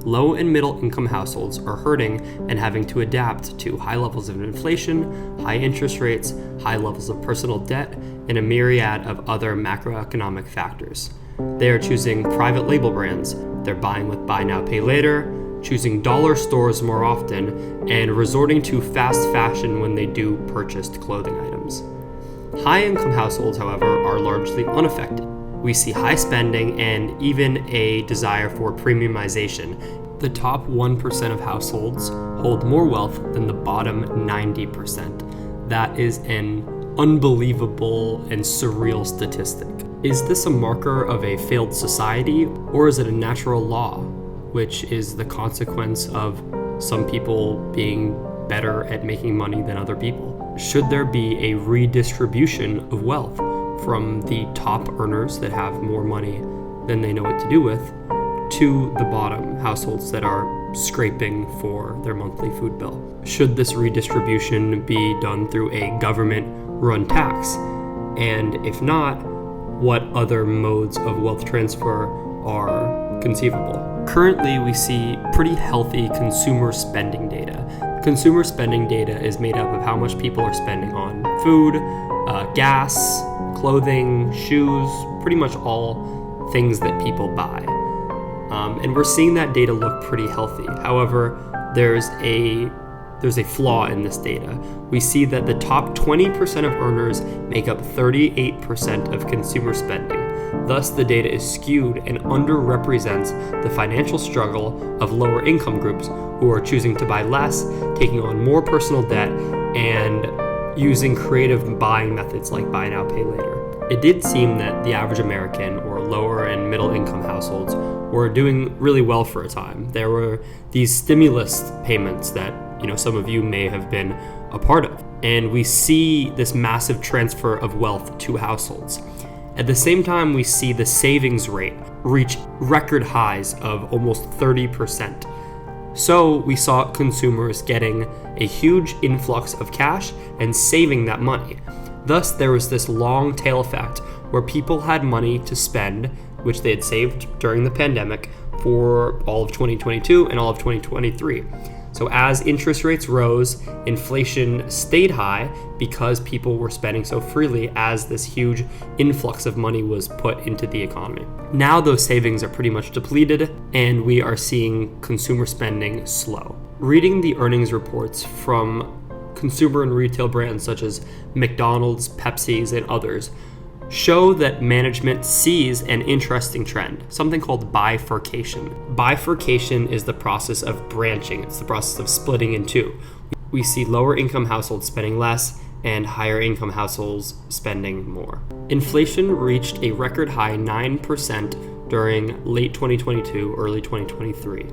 low and middle income households are hurting and having to adapt to high levels of inflation, high interest rates, high levels of personal debt, and a myriad of other macroeconomic factors. They are choosing private label brands, they're buying with buy now, pay later, choosing dollar stores more often, and resorting to fast fashion when they do purchased clothing items. High-income households, however, are largely unaffected. We see high spending and even a desire for premiumization. The top 1% of households hold more wealth than the bottom 90%. That is an unbelievable and surreal statistic. Is this a marker of a failed society, or is it a natural law, which is the consequence of some people being better at making money than other people? Should there be a redistribution of wealth from the top earners that have more money than they know what to do with to the bottom households that are scraping for their monthly food bill? Should this redistribution be done through a government-run tax? And if not, what other modes of wealth transfer are conceivable? Currently, we see pretty healthy consumer spending data. Consumer spending data is made up of how much people are spending on food, gas, clothing, shoes, pretty much all things that people buy. And we're seeing that data look pretty healthy. However, there's a flaw in this data. We see that the top 20% of earners make up 38% of consumer spending. Thus, the data is skewed and underrepresents the financial struggle of lower income groups who are choosing to buy less, taking on more personal debt, and using creative buying methods like buy now, pay later. It did seem that the average American or lower and middle income households were doing really well for a time. There were these stimulus payments that some of you may have been a part of. And we see this massive transfer of wealth to households. At the same time, we see the savings rate reach record highs of almost 30%. So we saw consumers getting a huge influx of cash and saving that money. Thus, there was this long tail effect where people had money to spend, which they had saved during the pandemic for all of 2022 and all of 2023. So as interest rates rose, inflation stayed high because people were spending so freely as this huge influx of money was put into the economy. Now those savings are pretty much depleted and we are seeing consumer spending slow. Reading the earnings reports from consumer and retail brands such as McDonald's, Pepsi's, and others show that management sees an interesting trend, something called bifurcation. Bifurcation is the process of branching. It's the process of splitting in two. We see lower income households spending less and higher income households spending more. Inflation reached a record high 9% during late 2022, early 2023.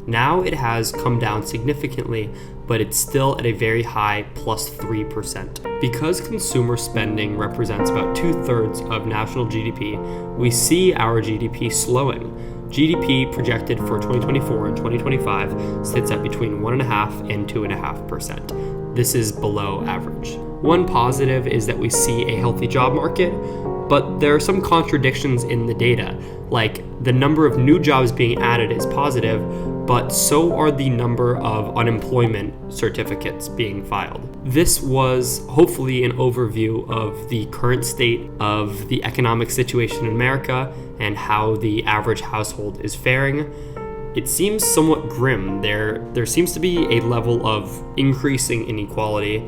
Now it has come down significantly, but it's still at a very high plus 3%. Because consumer spending represents about 2/3 of national GDP, we see our GDP slowing. GDP projected for 2024 and 2025 sits at between 1.5% and 2.5%. This is below average. One positive is that we see a healthy job market, but there are some contradictions in the data. Like the number of new jobs being added is positive, but so are the number of unemployment certificates being filed. This was hopefully an overview of the current state of the economic situation in America and how the average household is faring. It seems somewhat grim. There seems to be a level of increasing inequality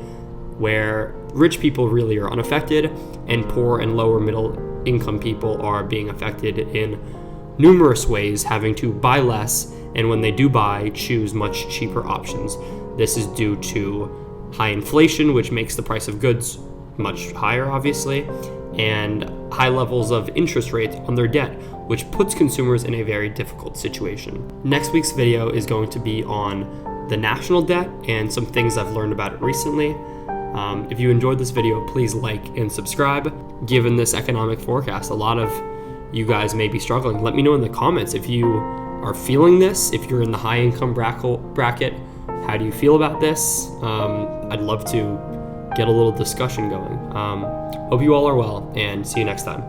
where rich people really are unaffected and poor and lower middle income people are being affected in numerous ways, having to buy less, and when they do buy, choose much cheaper options. This is due to high inflation, which makes the price of goods much higher, obviously, and high levels of interest rates on their debt, which puts consumers in a very difficult situation. Next week's video is going to be on the national debt and some things I've learned about it recently. If you enjoyed this video, please like and subscribe. Given this economic forecast, a lot of you guys may be struggling. Let me know in the comments if you are feeling this, if you're in the high income bracket, how do you feel about this? I'd love to get a little discussion going. Hope you all are well, and see you next time.